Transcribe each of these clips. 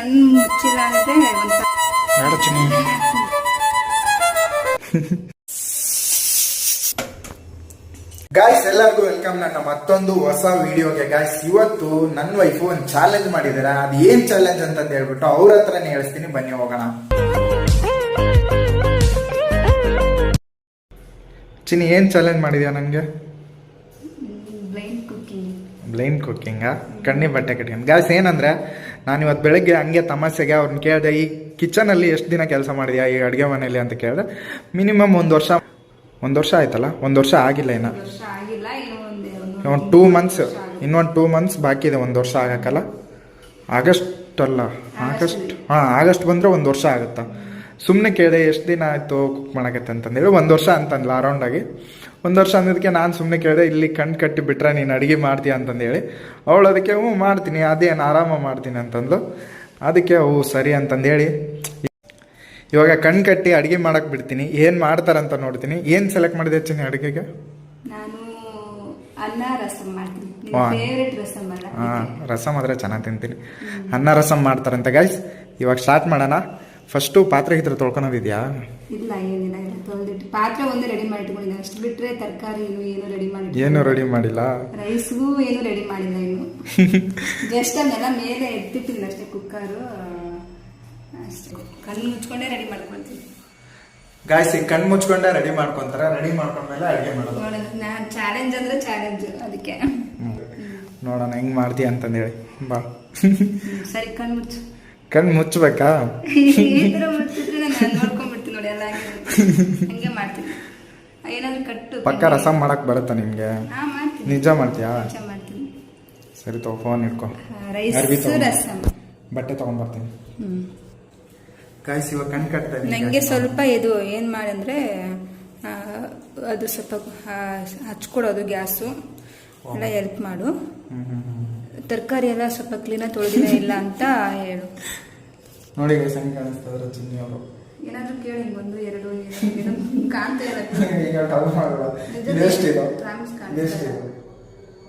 ಕಣ್ಣು ಮುಚ್ಚಿಲ್ಲ ಅಂದ್ರೆ ಬೇಡ ಚಿನ್ನಿ. ಗಾಯ್ಸ್ ಎಲ್ಲರಿಗೂ ವೆಲ್ಕಮ್ ನನ್ನ ಮತ್ತೊಂದು ಹೊಸ ವಿಡಿಯೋಗೆ. ಗಾಯ್ಸ್ ಇವತ್ತು ನನ್ನ ವೈಫು ಒಂದು ಚಾಲೆಂಜ್ ಮಾಡಿದಾರೆ. ಅದು ಏನ್ ಚಾಲೆಂಜ್ ಅಂತ ಹೇಳ್ಬಿಟ್ಟು ಅವ್ರ ಹತ್ರನೇ ಹೇಳ್ತೀನಿ, ಬನ್ನಿ ಹೋಗೋಣ. ಚಿನ್ನಿ ಏನ್ ಚಾಲೆಂಜ್ ಮಾಡಿದ್ಯಾ ನನಗೆ? ಬ್ಲೈಂಡ್ ಕುಕ್ಕಿಂಗ, ಕಣ್ಣಿ ಬಟ್ಟೆ ಕಟ್ಕೊಂಡು. ಗಾಯ್ಸ್ ಏನಂದ್ರೆ, ನಾನು ಇವತ್ತು ಬೆಳಗ್ಗೆ ಹಂಗೆ ತಮಾಷೆಗೆ ಅವ್ರನ್ನ ಕೇಳಿದೆ, ಈ ಕಿಚನಲ್ಲಿ ಎಷ್ಟು ದಿನ ಕೆಲಸ ಮಾಡಿದ್ಯಾ ಈ ಅಡುಗೆ ಮನೆಯಲ್ಲಿ ಅಂತ ಕೇಳಿದೆ. ಮಿನಿಮಮ್ ಒಂದು ವರ್ಷ ಆಯ್ತಲ್ಲ, ಒಂದು ವರ್ಷ ಆಗಿಲ್ಲ ಇನ್ನು, ಒಂದು 2 ಮಂತ್ಸ್, ಇನ್ನೊಂದು 2 ಮಂತ್ಸ್ ಬಾಕಿ ಇದೆ 1 ವರ್ಷ ಆಗಕ್ಕಲ್ಲ. ಆಗಸ್ಟ್ ಬಂದರೆ 1 ವರ್ಷ ಆಗುತ್ತಾ. ಸುಮ್ಮನೆ ಕೇಳಿದೆ ಎಷ್ಟು ದಿನ ಆಯಿತು ಕುಕ್ ಮಾಡೋಕತ್ತೆ ಅಂತಂದೇಳಿ. 1 ವರ್ಷ ಅಂತಂದ್ಲ ಅರೌಂಡಾಗಿ. 1 ವರ್ಷ ಅಂದಿದ್ದಕ್ಕೆ ನಾನು ಸುಮ್ಮನೆ ಕೇಳಿದೆ, ಇಲ್ಲಿ ಕಣ್ಣು ಕಟ್ಟಿ ಬಿಟ್ರೆ ನೀನು ಅಡುಗೆ ಮಾಡ್ತೀಯ ಅಂತಂದೇಳಿ. ಅವಳು ಅದಕ್ಕೆ ಹ್ಞೂ ಮಾಡ್ತೀನಿ, ಅದೇನು ಆರಾಮ ಮಾಡ್ತೀನಿ ಅಂತಂದ್ಲು. ಅದಕ್ಕೆ ಸರಿ ಅಂತಂದೇಳಿ ಇವಾಗ ಕಣ್ಣು ಕಟ್ಟಿ ಅಡುಗೆ ಮಾಡಕ್ಕೆ ಬಿಡ್ತೀನಿ. ಏನು ಮಾಡ್ತಾರಂತ ನೋಡ್ತೀನಿ. ಏನು ಸೆಲೆಕ್ಟ್ ಮಾಡಿದೆ ಚಿನ್ನಿ ಅಡುಗೆಗೆ? ನಾನು ಅನ್ನ ರಸಂ ಮಾಡ್ತೀನಿ. ರಸಮ್ ಆದರೆ ಚೆನ್ನಾಗಿ ತಿಂತೀನಿ. ಅನ್ನ ರಸಮ್ ಮಾಡ್ತಾರಂತೆ ಗಾಯ್ಸ್. ಇವಾಗ ಸ್ಟಾರ್ಟ್ ಮಾಡೋಣ. ಫಸ್ಟು ಪಾತ್ರೆ ಹಿತ್ರ ತೊಳ್ಕೊಳೋದಿದೆಯಾ? ಇಲ್ಲ, ಏನಿಲ್ಲ, ತೊಳೆದಿಟ್ಟು ಪಾತ್ರೆ ಒಂದೇ ರೆಡಿ ಮಾಡಿಟ್ಕೊಂಡಿದ್ದೀನಿ. ಅಷ್ಟು ಬಿಟ್ಟರೆ ತರಕಾರಿ ಏನು ರೆಡಿ ಮಾಡಿ, ಏನು ರೆಡಿ ಮಾಡಿಲ್ಲ. ರೈಸ್ಗೂ ಏನು ರೆಡಿ ಮಾಡಿಲ್ಲ ಇನ್ನು. ಜಸ್ಟ್ ಅದನ್ನೆಲ್ಲ ಮೇಲೆ ಎತ್ತಿಟ್ಟಿದ್ದೀನಿ ಅಷ್ಟೇ, ಕುಕ್ಕರು ಅಷ್ಟೇ. ಕಣ್ಣು ಮುಚ್ಕೊಂಡೇ ರೆಡಿ ಮಾಡ್ಕೊಳ್ತೀನಿ ಗಾಯ್ಸ್. ಈಗ ಕಣ್ಣು ಮುಚ್ಕೊಂಡೆ ರೆಡಿ ಮಾಡ್ಕೊಂತಾರೆ. ರೆಡಿ ಮಾಡ್ಕೊಂಡ್ಮೇಲೆ ಅಡುಗೆ ಮಾಡೋದು. ನಾನು ಚಾಲೆಂಜ್ ಅಂದ್ರೆ ಚಾಲೆಂಜ್, ಅದಕ್ಕೆ ನೋಡೋಣ ಹೆಂಗ್ ಮಾಡ್ತೀಯ ಅಂತಂದೇಳಿ. ಬಾ ಸರಿ, ಕಣ್ಣು ಮುಚ್ಚು. ಕಣ್ಣು ಮುಚ್ಚಬೇಕಾ? ಮುಚ್ಚಿದ್ರೆ ನಾನು ನೋಡ್ಕೊಂಡ್ಬಿಡ್ತೀನಿ ನೋಡಿ, ಎಲ್ಲ ಹಂಗೆ ಮಾಡ್ತೀನಿ. ಏನಾದ್ರು ಕಟ್ಟು ಪಕ್ಕ ರಸಮ್ ಮಾಡಕ್ ಬರುತ್ತಾ ನಿಮ್ಗೆ? ನಿಜ ಮಾಡ್ತೀಯಾ? ಮಾಡ್ತೀನಿ. ಸರಿ ತಗೋ, ಫೋನ್ ಇಟ್ಕೋ. ರಸಮ್ ಬಟ್ಟೆ ತಗೊಂಡ್ಬರ್ತೀನಿ. ಗಾಯ್ಸ್ ಇವಾಗ ಕಣ್ ಕಟ್ತಾ ಇದ್ದೀನಿ. ನನಗೆ ಸ್ವಲ್ಪ ಇದು ಏನು ಮಾಡಂದ್ರೆ, ಅದು ಸ್ವಲ್ಪ ಹಚ್ಕೊಡೋದು ಗ್ಯಾಸು ಎಲ್ಲ ಹೆಲ್ಪ್ ಮಾಡು. ತರಕಾರಿ ಎಲ್ಲ ಸ್ವಲ್ಪ ಕ್ಲೀನಾಗಿ ತೊಳೆದಿನ ಇಲ್ಲ ಅಂತ ಹೇಳು. ನೋಡಿ ಗೈಸ್ ಹೆಂಗೆ ಕಾಣಿಸ್ತಾ ಚಿನ್ನಿ ಅವರು. ಏನಾದರೂ ಕೇಳಿ, 1 2 ಕಾಣ್ತಾ ಇಲ್ಲ. ಈಗ ಟಲ್ ಮಾಡಲ್ಲ. ಇದೆಷ್ಟಿದೆ?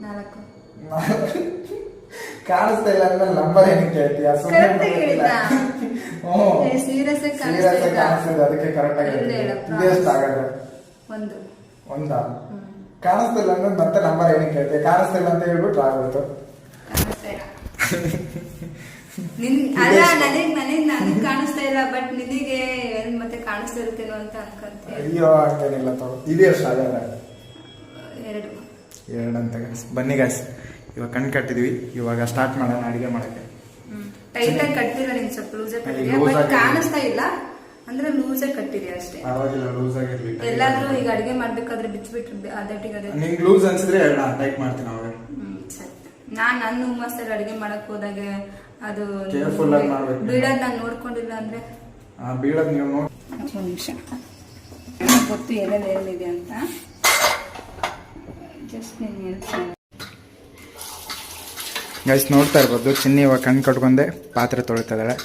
4 ಕಾಣಿಸ್ತಾ ಇಲ್ಲ ಅಂದ್ರೆ ನಂಬರ್ ಏನಕ್ಕೆ ಹೇಳ್ತೀಯ? ಅದಕ್ಕೆ ಕರೆಕ್ಟ್ ಆಗಿ ಇದೆಷ್ಟಾಗಲ್ಲ? 1 ಕಾಣಿಸ್ತಿಲ್ಲ ಅಂದ್ರೆ ಮತ್ತೆ ನಂಬರ್ ಏನಕ್ಕೆ ಹೇಳ್ತೀಯ? ಕಾಣಿಸ್ತಿಲ್ಲ ಅಂತ ಹೇಳ್ಬಿಟ್ಟು ಆಗ್ಬಿಡ್ತು. ನನಗೆ ಕಾಣಿಸ್ತಾ ಇಲ್ಲ, ಬಟ್ ನಿನಗೆ ಮತ್ತೆ ಕಾಣಿಸ್ತಾ ಇರುತ್ತೇನೋ ಅಂತ ಅನ್ಕೊಂತ. ಅಯ್ಯೋ ಹಂಗೇನಿಲ್ಲ ತಗೋ. ಇದು ಎಷ್ಟು ಆಗಲ್ಲ? 2 ಅಂತ ಗಾಯ್ಸ್. ಬನ್ನಿ ಗಾಯ್ಸ್, ಇವಾಗ ಕಣ್ ಕಟ್ಟಿದ್ವಿ. ಇವಾಗ ಸ್ಟಾರ್ಟ್ ಮಾಡೋಣ ಅಡಿಗೆ ಮಾಡಕ್ಕೆ. ಟೈಟಾಗಿ ಕಟ್ಟಿಲ್ಲ, ನೀನು ಸ್ವಲ್ಪ ಲೂಸಾಗಿ ಕಟ್ಟಿದ್ಯಾ, ಬಟ್ ಕಾಣಿಸ್ತಾ ಇಲ್ಲ ಅಂದ್ರೆ ಲೂಸಾಗಿ ಕಟ್ಟಿದ್ಯಾ ಅಷ್ಟೇ. ಪರವಾಗಿಲ್ಲ, ಲೂಸ್ ಆಗಿರ್ಲಿ. ಎಲ್ಲಾದ್ರೂ ಈಗ ಅಡಿಗೆ ಮಾಡ್ಬೇಕಾದ್ರೆ ಬಿಚ್ಚಿಬಿಟ್ರೆ ಅದೇ ನಿಂಗೆ ಲೂಸ್ ಅನ್ಸಿದ್ರೆ ಟೈಟ್ ಮಾಡ್ತೀನಿ ಅವಾಗ. ಸರಿ. ನನ್ನ ಹುಮ್ಮಸ್ಸಲ್ಲಿ ಅಡಿಗೆ ಮಾಡಕ್ ಹೋದಾಗ ಅದು ಕೇರ್ಫುಲ್ ಆಗಿ ಮಾಡ್ಬೇಕು. ಬೀಳೋದ್ ನಾನು ನೋಡ್ಕೊಂಡಿಲ್ಲ ಅಂದ್ರೆ ಬೀಳೋದ್ ನೀವು ನೋಡಿ. ಒಂದು ನಿಮಿಷ ಗೊತ್ತು ಏನಿದೆ ಅಂತ. ಜಸ್ಟ್ ನೀನು ಹೇಳ್ತೀನಿ ಗೈಸ್, ನೋಡ್ತಾ ಇರ್ಬೋದು ಚಿನ್ನಿ ಇವಾಗ ಕಣ್ಣು ಕಟ್ಕೊಂಡೆ ಪಾತ್ರೆ ತೊಳಿತಾ ಇದ್ದಾಳೆ.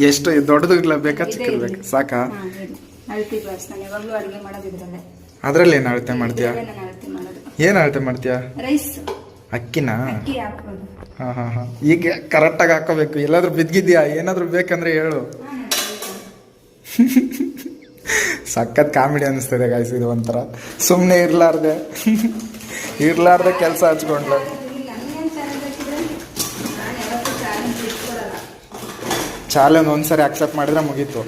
ಎಷ್ಟು ದೊಡ್ಡದು ಬೇಕಾ ಚಿಕ್ಕದು ಸಾಕಾ? ಅಳತೆ ಗ್ಲಾಸ್. ನಾನು ಯಾವಾಗಲೂ ಅಡುಗೆ ಮಾಡೋದಿದ್ರಲ್ಲೇ. ಅದ್ರಲ್ಲಿ ಏನು ಅಳತೆ ಮಾಡ್ತೀಯಾ? ಏನು ಅಳತೆ ಮಾಡ್ತೀಯಾ? ರೈಸ್, ಅಕ್ಕಿನಾ? ಅಕ್ಕಿ ಹಾಕೋದು. ಹಾ. ಈಗ ಕರೆಕ್ಟಾಗಿ ಹಾಕೋಬೇಕು. ಎಲ್ಲಾದ್ರೂ ಬಿದ್ದಿದ್ಯಾ? ಏನಾದ್ರೂ ಬೇಕಂದ್ರೆ ಹೇಳು. ಸಖತ್ ಕಾಮಿಡಿ ಅನಿಸ್ತದೆ ಗಾಯ್ಸ್. ಇದು ಒಂಥರ ಸುಮ್ಮನೆ ಇರ್ಲಾರ್ದೆ ಕೆಲಸ ಹಚ್ಕೊಂಡ್ಲ. ಚಾಲೆಂಜ್ ಒಂದ್ಸರಿ ಅಕ್ಸೆಪ್ಟ್ ಮಾಡಿದ್ರೆ ಮುಗೀತು.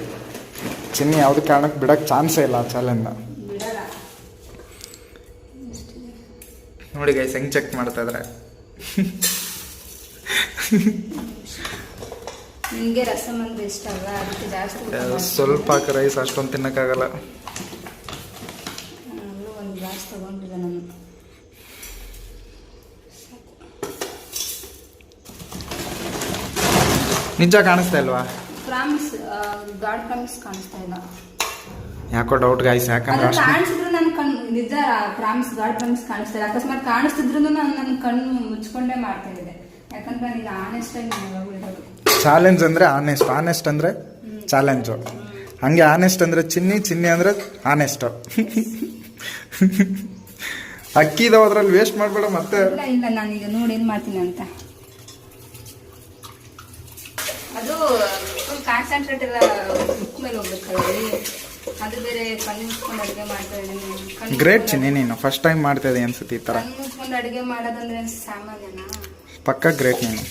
ಚಿನ್ನಿ ಯಾವ್ದು ಕಾರಣಕ್ಕೆ ಬಿಡಕ್ಕೆ ಚಾನ್ಸೇ ಇಲ್ಲ ಆ ಚಾಲೆಂಜ್ನ. ನೋಡಿ ಗೈಸ್ ಹೆಂಗ್ ಚೆಕ್ ಮಾಡ್ತಾ ಇದ್ರೆ. ನಿಮಗೆ ರಸಮ್ ಅಂದ್ರೆ ಇಷ್ಟ ಅಲ್ಲ, ಅದಕ್ಕೆ ಜಾಸ್ತಿ ಸ್ವಲ್ಪ ರೈಸ್ ಅಷ್ಟೊಂದು ತಿನ್ನಕ್ಕಾಗಲ್ಲ. ಒಂದು ಗ್ಲಾಸ್ ತಗೊಂಡಿದ್ದೆ ನಾನು. ನಿಜ ಕಾಣಿಸ್ತಾ ಇಲ್ವಾ? ಪ್ರಾಮಿಸ್, ಗಾಡ್ ಪ್ರಾಮಿಸ್ ಕಾಣಿಸ್ತಾ ಇಲ್ಲ. ಯಾಕೋ ಡೌಟ್ ಗಾಯ್ಸ್. ಯಾಕಂದ್ರೆ ಕಾಣಿಸಿದ್ರು ನನ್ನ ಕಣ್ಣು ನಿಜ ಪ್ರಾಮಿಸ್, ಗಾಡ್ ಪ್ರಾಮಿಸ್ ಕಾಣಿಸ್ತಾ ಇಲ್ಲ. ಅಕಸ್ಮಾತ್ ಕಾಣಿಸ್ತಿದ್ರು ನಾನು ನನ್ನ ಕಣ್ಣು ಮುಚ್ಕೊಂಡೇ ಮಾಡ್ತಾ ಇದ್ದೆ. ಯಾಕಂದ್ರೆ ನನಗೆ ಆನೆಸ್ಟ್ ಆಗಿ ಇರೋದು. ಚಾಲೆಂಜ್ ಅಂದ್ರೆ ಆನೆಸ್ಟ್ ಅಂದ್ರೆ ಚಾಲೆಂಜು. ಹಂಗೆ ಆನೆಸ್ಟ್ ಅಂದ್ರೆ ಚಿನ್ನಿ ಅಂದ್ರೆ ಆನೆಸ್ಟ್. ಅಕ್ಕಿ ಇದಾವ ಅದ್ರಲ್ಲಿ ವೇಸ್ಟ್ ಮಾಡಬೇಡ ಮತ್ತೆ. ಇಲ್ಲ ನಾನೀಗ ನೋಡಿ ಏನು ಮಾಡ್ತೀನಿ ಅಂತ. ಅದು ಫುಲ್ ಕಾನ್ಸಂಟ್ರೇಟ್ ಎಲ್ಲ ಬುಕ್ ಮೇಲೆ ಹೋಗ್ಬೇಕಲ್ಲ ಅಲ್ಲಿ. ಅದು ಬೇರೆ ಕಣ್ಣು ಮುಚ್ಕೊಂಡು ಅಡುಗೆ ಮಾಡ್ತಾ ಇದ್ದೀನಿ. ಗ್ರೇಟ್ ಚಿನ್ನಿ, ನೀನು ಫಸ್ಟ್ ಟೈಮ್ ಮಾಡ್ತಾ ಇದ್ದೀಯ ಅನ್ಸುತ್ತೆ ಈ ಥರ. ಕಣ್ಣು ಮುಚ್ಕೊಂಡು ಅಡುಗೆ ಮಾಡೋದಂದ್ರೆ ಸಾಮಾನ್ಯನಾ? ಪಕ್ಕ ಗ್ರೇಟ್ ನೀನು.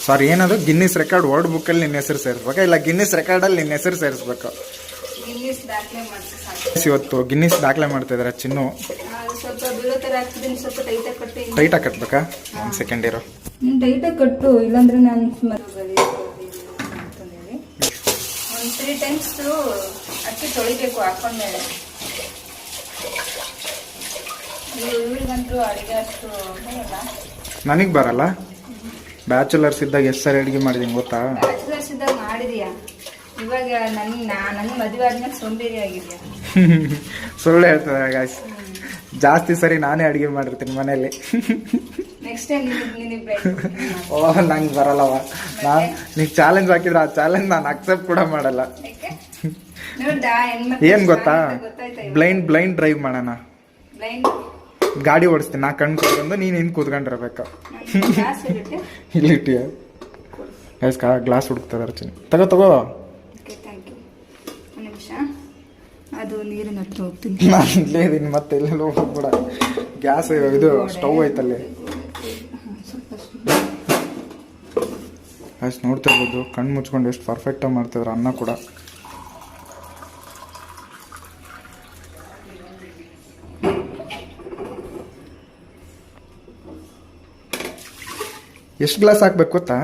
ಸಾರಿ ಏನದು, ಗಿನ್ನಿಸ್ ರೆಕಾರ್ಡ್ ವರ್ಡ್ ಬುಕ್ಕಲ್ಲಿ ನಿನ್ನ ಹೆಸರು ಸೇರಿಸ್ಬೇಕಾ, ಇಲ್ಲ ಗಿನ್ನಿಸ್ ರೆಕಾರ್ಡಲ್ಲಿ ನಿನ್ನ ಹೆಸರು ಸೇರಿಸ್ಬೇಕು? ಗಿನ್ನಿಸ್ ದಾಖಲೆ ಮಾಡ್ಸಿ. ಇವತ್ತು ಗಿನ್ನಿಸ್ ದಾಖಲೆ ಮಾಡ್ತಾ ಇದ್ದಾರೆ ಚಿನ್ನು. ಸ್ವಲ್ಪ ಬೀಳೋ ಥರ ಆಗ್ತಿದ್ದೀನಿ, ಸ್ವಲ್ಪ ಟೈಟಾಗಿ ಕಟ್ಟಿ. ಟೈಟಾಗಿ ಕಟ್ಬೇಕಾ? ಒಂದು ಸೆಕೆಂಡ್ ಇರೋ. ಟೈಟಾಗಿ ಕಟ್ಟು, ಇಲ್ಲಾಂದ್ರೆ ನಾನು ಒಂದು 3 times ಅಕ್ಕಿ ತೊಳಿಬೇಕು ಹಾಕೊಂಡ್ಮೇಲೆ. ಇವಳಿಗಂತೂ ಅಡುಗೆ ಅಷ್ಟು ಬರಲ್ಲ. ನನಗೆ ಬರಲ್ಲ. ಬ್ಯಾಚುಲರ್ಸ್ ಇದ್ದಾಗ ಎಷ್ಟು ಸಾರಿ ಅಡುಗೆ ಮಾಡಿದೀನಿ ಗೊತ್ತಾ? ಬ್ಯಾಚುಲರ್ಸ್ ಇದ್ದಾಗ ಮಾಡಿದೀಯಾ? ಇವಾಗ ನನ್ನ ಮದುವೆ ಆದ್ಮೇಲೆ ಸೋಂಬೇರಿ ಆಗಿದ್ಯಾ? ಸುಳ್ಳು ಹೇಳ್ತಾರೆ ಗಾಯ್ಸ್. ಜಾಸ್ತಿ ಸರಿ ನಾನೇ ಅಡುಗೆ ಮಾಡಿರ್ತೀನಿ ಮನೆಯಲ್ಲಿ. ನೆಕ್ಸ್ಟ್ ಟೈಮ್ ನಿನಗೆ ಓ ನಂಗೆ ಬರಲ್ಲವ. ನೀನು ಚಾಲೆಂಜ್ ಹಾಕಿದ್ರೆ ಆ ಚಾಲೆಂಜ್ ನಾನು ಅಕ್ಸೆಪ್ಟ್ ಕೂಡ ಮಾಡಲ್ಲ. ಏನ್ ಗೊತ್ತಾ, ಬ್ಲೈಂಡ್ ಡ್ರೈವ್ ಮಾಡೋಣ. ಗಾಡಿ ಓಡಿಸ್ತೀನಿ, ನಾ ಕಣ್ ಕೂತ್ಕೊಂಡು ನೀನು ಹಿಂದೆ ಕೂತ್ಕೊಂಡಿರ್ಬೇಕು. ಇಲ್ಲಿಟ್ಟಿಯ ಗ್ಲಾಸ್ ಹುಡುಕ್ತದಾರ ಚಿನ್ನ. ತಗೋ ಅದು ನೀರಿನ ಹತ್ರ ಹೋಗ್ತೀನಿ. ನಾನು ಇಲ್ಲೇ ಇದೀನಿ, ಮತ್ತೆ ಎಲ್ಲೆಲ್ಲ ಹೋಗ್ಬಿಡ. ಗ್ಯಾಸ್ ಇದು ಸ್ಟವ್ ಐತಲ್ಲಿ. ಅಷ್ಟು ನೋಡ್ತಾ ಇರ್ಬೋದು, ಕಣ್ಣು ಮುಚ್ಕೊಂಡು ಎಷ್ಟು ಪರ್ಫೆಕ್ಟಾಗಿ ಮಾಡ್ತಿದ್ರು ಅನ್ನ ಕೂಡ. ಎಷ್ಟು ಗ್ಲಾಸ್ ಹಾಕ್ಬೇಕು ಗೊತ್ತಾ?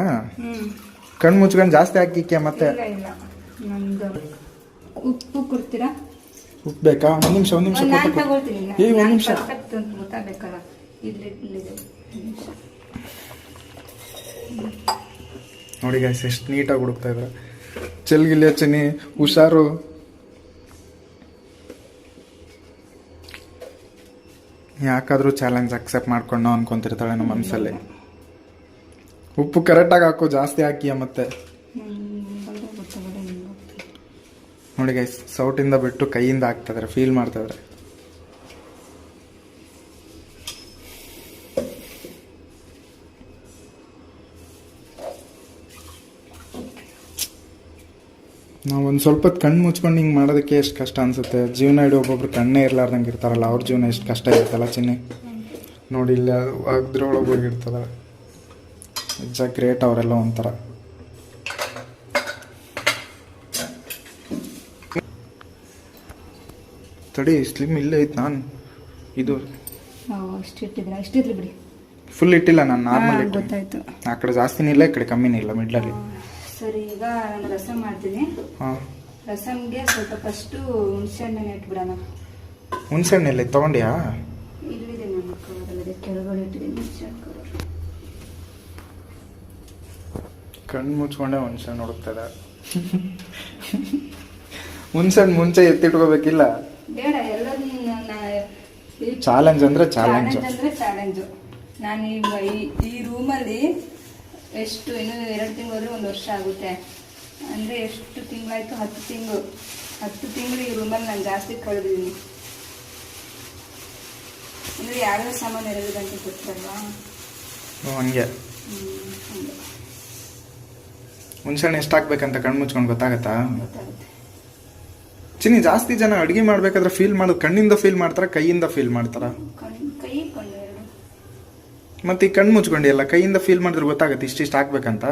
ಕಣ್ಣು ಮುಚ್ಕೊಂಡು ಜಾಸ್ತಿ ಹಾಕಿಕ್ಕೆ ಮತ್ತೆ. ಉಪ್ಪು ಕೊಡ್ತೀರಾ? ಉಪ್ಪು ಬೇಕಾ? ಒಂದು ನಿಮಿಷ ಒಂದು ನಿಮಿಷ ಗೊತ್ತಾಗಬೇಕಲ್ಲ. ನೋಡಿ ಗಾಯ್ಸ್ ಎಷ್ಟು ನೀಟಾಗಿ ಹುಡುಕ್ತಾ ಇದ್ದಾರೆ. ಚೆಲ್ಗಿಲ್ಲ ಚಿನ್ನಿ, ಹುಷಾರು. ಯಾಕಾದ್ರೂ ಚಾಲೆಂಜ್ ಅಕ್ಸೆಪ್ಟ್ ಮಾಡ್ಕೊಂಡು ಅನ್ಕೊಂತಿರ್ತಾಳೆ ನಮ್ಮ ಮನಸ್ಸಲ್ಲಿ. ಉಪ್ಪು ಕರೆಕ್ಟಾಗಿ ಹಾಕು, ಜಾಸ್ತಿ ಹಾಕಿಯ ಮತ್ತೆ. ನೋಡಿ ಗೈಸ್, ಸೌಟಿಂದ ಬಿಟ್ಟು ಕೈಯಿಂದ ಹಾಕ್ತಾ ಇದಾರೆ, ಫೀಲ್ ಮಾಡ್ತಾ ಇದಾರೆ. ನಾವು ಒಂದು ಸ್ವಲ್ಪ ಹೊತ್ತು ಕಣ್ಣು ಮುಚ್ಕೊಂಡು ಹಿಂಗೆ ಮಾಡೋದಕ್ಕೆ ಎಷ್ಟು ಕಷ್ಟ ಅನ್ಸುತ್ತೆ. ಜೀವನ ಇಡೀ ಒಬ್ಬೊಬ್ರು ಕಣ್ಣೇ ಇರ್ಲಾರ್ದಂಗೆ ಇರ್ತಾರಲ್ಲ, ಅವ್ರ ಜೀವನ ಎಷ್ಟು ಕಷ್ಟ ಇರುತ್ತಲ್ಲ ಚಿನ್ನಿ. ನೋಡಿ ಇಲ್ಲ ಅದ್ರೊಳಗೆ ಹೋಗಿರ್ತದ. ನಿಜ ಗ್ರೇಟ್ ಅವರೆಲ್ಲ ಒಂಥರ. ತಡಿ, ಸ್ಲಿಮ್ ಇಲ್ಲೇ ಐತೆ. ನಾನು ಇದು ಇಷ್ಟಿರ್ಲಿ ಬಿಡಿ. ಫುಲ್ ಇಟ್ಟಿಲ್ಲ ನಾನು, ನಾರ್ಮಲ್ ಇಟ್ಟು. ಗೊತ್ತಾಯ್ತು. ಆ ಕಡೆ ಜಾಸ್ತಿನೇ ಇಲ್ಲ, ಈ ಕಡೆ ಕಮ್ಮಿನೇ ಇಲ್ಲ, ಮಿಡ್ಲಲ್ಲಿ. ಸರಿ, ಈಗ ನಾನು ರಸಮ್ ಮಾಡ್ತೀನಿ. ಹಾಂ, ರಸಮ್ಗೆ ಸ್ವಲ್ಪ ಫಸ್ಟು ಹುಣಸೆ ಹಣ್ಣನ್ನು ಇಟ್ಬಿಡೋಣ. ಹುಣಸೆ ಹಣ್ಣು ಎಲ್ಲಿ ತೊಗೊಂಡ್ಯಾ? ಇಲ್ಲಿದೆ ನನ್ನ ಕವರಲ್ಲಿ, ಕೆಳಗಡೆ ಇಟ್ಟಿದ್ದೀನಿ ಹುಣಸೆ ಹಣ್ಣು ಕವರ್. ಕಣ್ಣು ಮುಚ್ಕೊಂಡೆ ಹುಣಸೆ ಹಣ್ಣು ಹುಡುಕ್ತದ. ಹುಣಸೆ ಹಣ್ಣು ಮುಂಚೆ ಎತ್ತಿಟ್ಕೋಬೇಕಿಲ್ಲ? ಬೇಡ, ಎಲ್ಲದನ್ನ ಚಾಲೆಂಜ್ ಅಂದ್ರೆ ಚಾಲೆಂಜ್. ನಾನು ಈಗ ಈ ರೂಮಲ್ಲಿ ಎಷ್ಟು ಇನ್ನು 2 ತಿಂಗಳು ಹೋದ್ರೆ 1 ವರ್ಷ ಆಗುತ್ತೆ. ಅಂದರೆ ಎಷ್ಟು ತಿಂಗಳಾಯ್ತು? 10 ತಿಂಗಳು. 10 ತಿಂಗಳು ಈ ರೂಮಲ್ಲಿ ನಾನು ಜಾಸ್ತಿ ಕಳೆದಿದ್ದೀನಿ. ಅಂದರೆ ಯಾವ್ಯಾವ ಸಾಮಾನು ಇರೋದಂತ ಗೊತ್ತಲ್ವಾ? ಹಂಗೆ ಹುಣಸೆಹಣ್ಣು ಎಷ್ಟು ಹಾಕ್ಬೇಕಂತ ಕಣ್ಣು ಮುಚ್ಕೊಂಡು ಗೊತ್ತಾಗತ್ತಾ? ಗೊತ್ತಾಗುತ್ತೆ. ಚಿನ್ನಿ, ಜಾಸ್ತಿ ಜನ ಅಡುಗೆ ಮಾಡ್ಬೇಕಾದ್ರೆ ಫೀಲ್ ಮಾಡೋದು ಕಣ್ಣಿಂದ ಫೀಲ್ ಮಾಡ್ತಾರ, ಕೈಯಿಂದ ಫೀಲ್ ಮಾಡ್ತಾರ? ಕೈ ಕೊಂಡು ಮತ್ತೆ ಈ ಕಣ್ಣು ಮುಚ್ಕೊಂಡಿ ಅಲ್ಲ, ಕೈಯಿಂದ ಫೀಲ್ ಮಾಡಿದ್ರೆ ಗೊತ್ತಾಗುತ್ತೆ ಇಷ್ಟಿಷ್ಟು ಹಾಕ್ಬೇಕಂತ.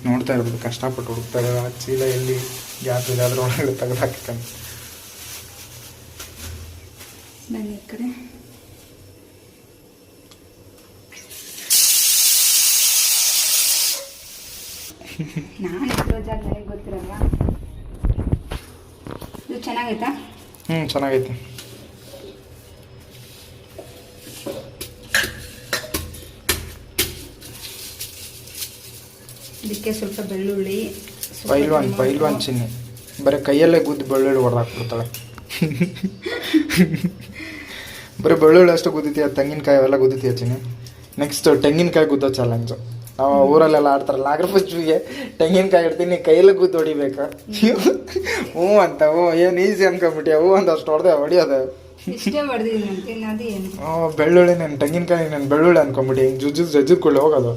ನೋಡ್ತಾ ಇರ್ಬೋದು, ಕಷ್ಟಪಟ್ಟು ಹುಡುಕ್ತಾ ಇರೋ ಆ ಚೀಲ ಎಲ್ಲಿ ಗ್ಯಾಸ್ ಇದೆ ಅದ್ರೊಳಗೆ ತೆಗೆದು ಹಾಕ್ತಾನೆ. ಬನ್ನಿ ಈ ಕಡೆ. ನಾನು ಇರೋ ಜಾಗ ನನಗೆ ಗೊತ್ತಿರಲ್ಲ. ಇದು ಚೆನ್ನಾಗೈತಾ? ಚೆನ್ನಾಗೈತೆ. ಇದಕ್ಕೆ ಸ್ವಲ್ಪ ಬೆಳ್ಳುಳ್ಳಿ. ಪೈಲ್ವಾನ್ ಚಿನ್ನಿ ಬರೀ ಕೈಯಲ್ಲೇ ಗುದ್ದು ಬೆಳ್ಳುಳ್ಳಿ ಹೊಡೆದಾಕ್ಬಿಡ್ತಾಳೆ. ಬರೀ ಬೆಳ್ಳುಳ್ಳಿ ಅಷ್ಟು ಗುದ್ದಿತೀಯ, ತೆಂಗಿನಕಾಯಿ ಅವೆಲ್ಲ ಗುದ್ದಿತೀಯ ಚಿನ್ನಿ. ನೆಕ್ಸ್ಟ್ ತೆಂಗಿನಕಾಯಿ ಗುದ್ದೋ ಚಾಲೆಂಜು. ನಾವು ಊರಲ್ಲೆಲ್ಲ ಆಡ್ತಾರಲ್ಲ ನಾಗರ ಪಂಚಮಿಗೆ ತೆಂಗಿನಕಾಯಿ ಇಡ್ತೀನಿ ಕೈಯಲ್ಲಿ ಕೂತ್ ಹೊಡಿಬೇಕಾ ಹ್ಞೂ ಅಂತ ಹ್ಞೂ ಏನು ಈಸಿ ಅನ್ಕೊಂಬಿಟ್ಟಿ ಹ್ಞೂ ಅಂತ ಅಷ್ಟು ಹೊಡೆದೆ ಹೊಡಿಯೋದು ಇಷ್ಟೇ ಹೊಡೆದಿದ್ದೀನಿ ಅದೇನು ಬೆಳ್ಳುಳ್ಳಿ ನಾನು ತೆಂಗಿನಕಾಯಿ ನಾನು ಬೆಳ್ಳುಳ್ಳಿ ಅನ್ಕೊಂಬಿಟ್ಟು ಹಿಂಗೆ ಜಜ್ಜು ಕೊಳ್ಳಿ ಹೋಗೋದು.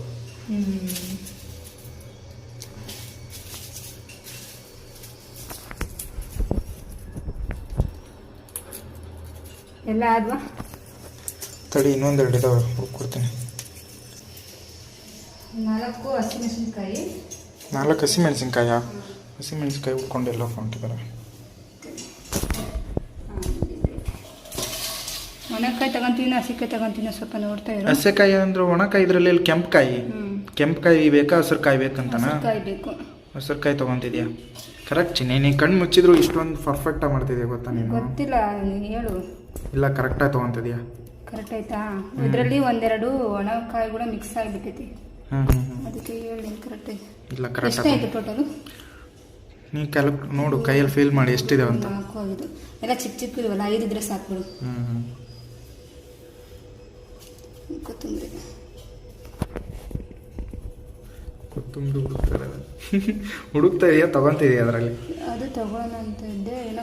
ಎಲ್ಲ ಆದ್ವಾ ತಡಿ ಇನ್ನೊಂದೆರಡು ಇದಾವೆ ಕೊಡ್ತೀನಿ. 4 ಹಸಿಮೆಣಸಿನ್ಕಾಯಿ 4 ಹಸಿಮೆಣಸಿನ್ಕಾಯ ಹಸಿಮೆಣಸಿನ್ಕಾಯಿ ಉಟ್ಕೊಂಡು ಎಲ್ಲ ಹೊಂಟಿದ್ದಾರೆ. ಒಣಕಾಯಿ ತಗೊಂತೀನಿ ಹಸಿಕಾಯಿ ತಗೊಂತೀನಿ ಸ್ವಲ್ಪ ನೋಡ್ತಾ ಇರೋ. ಹಸಿಕಾಯಿ ಅಂದ್ರೆ ಒಣಕಾಯಿ ಇದ್ರಲ್ಲಿ ಇಲ್ಲಿ ಕೆಂಪುಕಾಯಿ ಬೇಕಾ ಹಸಿರುಕಾಯಿ ಬೇಕಂತಾನ? ಹಸಿಕಾಯಿ ಬೇಕು. ಹಸಿರುಕಾಯಿ ತಗೊಂತಿದ್ಯಾ? ಕರೆಕ್ಟ್ ಚಿನ್ನಿ, ನೀನು ಕಣ್ಣು ಮುಚ್ಚಿದ್ರು ಇಷ್ಟೊಂದು ಪರ್ಫೆಕ್ಟಾಗಿ ಮಾಡ್ತಿದ್ಯಾ ಗೊತ್ತಾ ನೀನು? ಗೊತ್ತಿಲ್ಲ ಹೇಳು. ಇಲ್ಲ ಕರೆಕ್ಟಾಗಿ ತಗೊಂತಿದ್ಯಾ? ಕರೆಕ್ಟ್ ಆಯ್ತಾ? ಇದರಲ್ಲಿ ಒಂದೆರಡು ಒಣಕಾಯಿ ಕೂಡ ಮಿಕ್ಸ್ ಆಗಿಬಿಟ್ಟೈತಿ. ಅದಕ್ಕೆ ಹೇಳಿ ಕರೆಕ್ಟ್ ಆಯ್ತು. ಇಲ್ಲ ಕರೆಕ್ಟ್ ಎಷ್ಟಾಯ್ತು ಟೋಟಲು? ನೀ ನೋಡು ಕೈಯಲ್ಲಿ ಫೀಲ್ ಮಾಡಿ ಎಷ್ಟಿದೆ ಅಂತ. 4 ಆಗಿದೆ. ಎಲ್ಲ ಚಿಕ್ಕ ಚಿಕ್ಕ ಇರುವಲ್ಲ 5 ಇದ್ರೆ ಸಾಕ್ಬಿಡು. ಕೊತ್ತಂಬರಿ ಹುಡುಕ್ತಾ ಇದೆಯಾ ತಗೊಂತಿದೀಯ ಅದರಲ್ಲಿ? ಅದು ತಗೊಳ್ಳೋಣ ಅಂತ ಇದ್ದೆ, ಏನೋ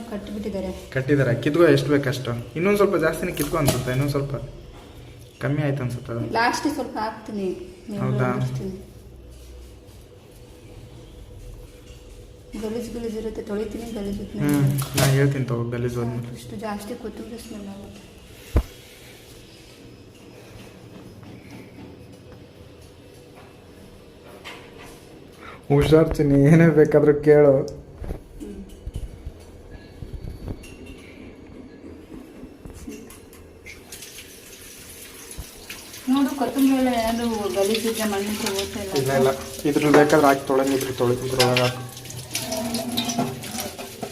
ಕಟ್ಟಿದ್ದಾರೆ. ಕಿತ್ಕೋ ಎಷ್ಟು ಬೇಕಷ್ಟು. ಇನ್ನೊಂದು ಸ್ವಲ್ಪ ಜಾಸ್ತಿನೇ ಕಿತ್ಕೊ ಅನ್ಸುತ್ತೆ, ಇನ್ನೊಂದು ಸ್ವಲ್ಪ ಕಮ್ಮಿ ಆಯ್ತು ಅನ್ಸುತ್ತೆ ಅದು. ಲಾಸ್ಟ್ ಸ್ವಲ್ಪ ಹಾಕ್ತೀನಿ. ಹೌದಾ? ಗಲೀಜು ಇರುತ್ತೆ, ತೊಳಿತೀನಿ ಗಲೀಜು. ನಾನು ಹೇಳ್ತೀನಿ ತಗೋ ಗಲೀಜು ಹೋದ್ಮೇಲೆ. ಇಷ್ಟು ಜಾಸ್ತಿ ಕೊತ್ತಂಬರಿ ಸ್ಮೆಲ್ ಆಗುತ್ತೆ. ಹುಷಾರ್ತೀನಿ, ಏನೇ ಬೇಕಾದ್ರೂ ಕೇಳು. ನೋಡು ಕೊತ್ತಂಬರಿ ಎಲ್ಲ ಏನಾದ್ರು ಗಲೀಜಿದ್ರೆ ಮಣ್ಣಿಗೆ ಹೋಗ್ತಾ ಇಲ್ಲ. ಇಲ್ಲ ಇದ್ರ ಬೇಕಾದ್ರೆ ಹಾಕಿ ತೊಳೆದಿದ್ರು ಇದ್ರೊಳಗೆ ಹಾಕು.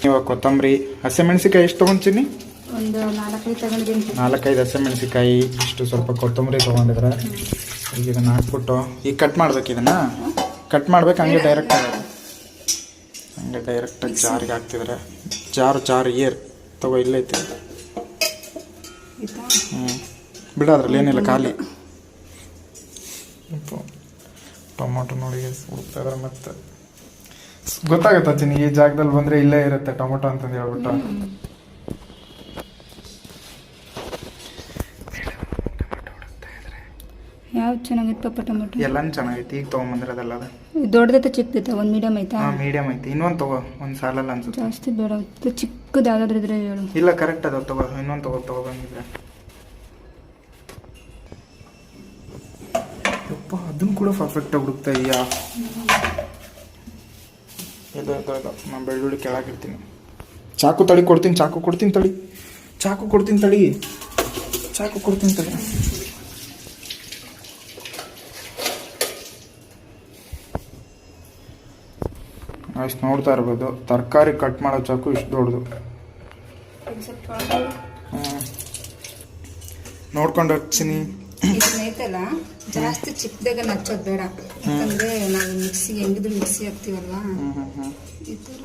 ಇವಾಗ ಕೊತ್ತಂಬರಿ ಹಸಿಮೆಣಸಿಕಾಯಿ ಎಷ್ಟು ತೊಗೊಂತೀನಿ? ಒಂದು 4-5 ತಗೊಂಡಿದ್ದೀನಿ. 4-5 ಹಸಿಮೆಣಸಿಕಾಯಿ, ಇಷ್ಟು ಸ್ವಲ್ಪ ಕೊತ್ತಂಬರಿ ತೊಗೊಂಡಿದ್ರೆ ಈಗ ಇದನ್ನು ಹಾಕ್ಬಿಟ್ಟು ಈಗ ಕಟ್ ಮಾಡ್ಬೇಕು. ಇದನ್ನ ಕಟ್ ಮಾಡ್ಬೇಕು. ಹಂಗೆ ಡೈರೆಕ್ಟಾಗಿ ಜಾರಿಗೆ ಹಾಕ್ತಿದ್ರೆ ಜಾರು ಏರ್ ತಗೋ ಇಲ್ಲೈತೆ. ಬಿಡ ಅದ್ರಲ್ಲಿ ಏನಿಲ್ಲ ಖಾಲಿ. ಟೊಮೊಟೊ ನೋಡಿ ಹುಡುಕ್ತಾ ಇದ್ರೆ ಮತ್ತೆ ಗೊತ್ತಾಗುತ್ತೆ ಚಿನ್ನಿ, ಈ ಜಾಗದಲ್ಲಿ ಬಂದರೆ ಇಲ್ಲೇ ಇರುತ್ತೆ ಟೊಮೊಟೊ ಅಂತಂದು ಹೇಳ್ಬಿಟ್ಟು. ಯಾವ್ದು ಚೆನ್ನಾಗಿತ್ತು ಟೊಮೊಟೊ? ಎಲ್ಲಾನು ಚೆನ್ನಾಗೈತಿ. ಈಗ ತೊಗೊಂಬಂದಿರೋದಲ್ಲ ಅದು. ದೊಡ್ಡದೈತೆ ಚಿಕ್ಕದೈತೆ? ಒಂದು ಮೀಡಿಯಮ್ ಐತಾ? ಮೀಡಿಯಮ್ ಐತಿ. ಇನ್ನೊಂದು ತಗೋ, ಒಂದು ಸಾಲಲ್ಲ ಅನ್ಸುತ್ತೆ. ಜಾಸ್ತಿ ಬೇಡ, ಚಿಕ್ಕದು ಯಾವ್ದಾದ್ರು ಇದ್ರೆ ಹೇಳು. ಇಲ್ಲ ಕರೆಕ್ಟ್ ಅದಾವ ತಗೋ. ಇನ್ನೊಂದು ತಗೊಬಂದಿದ್ರೆ ಯಪ್ಪ ಅದನ್ನು ಕೂಡ ಪರ್ಫೆಕ್ಟಾಗಿ ಹುಡುಕ್ತಾ ಇದೆಯಾ? ಇದು ನಾನು ಬೆಳ್ಳುಳ್ಳಿ ಕೆಳಗಿಡ್ತೀನಿ. ಚಾಕು ಕೊಡ್ತೀನಿ ತಡಿ. ಅಷ್ಟು ನೋಡ್ತಾ ಇರ್ಬೋದು. ತರಕಾರಿ ಕಟ್ ಮಾಡೋ ಚಾಕು ಇಷ್ಟು ದೊಡ್ಡದು. ನೋಡ್ಕೊಂಡು ಹಚ್ಚಿನಿ. ಇದನ್ನೈತಲ್ಲ ಜಾಸ್ತಿ ಚಿಕ್ಕದಾಗ ಹಚ್ಚೋದು ಬೇಡ, ಯಾಕಂದ್ರೆ ನಾವು ಹೆಂಗಿದ್ರು ಮಿಕ್ಸಿ ಹಾಕ್ತೀವಲ್ವಾ, ಈ ಥರ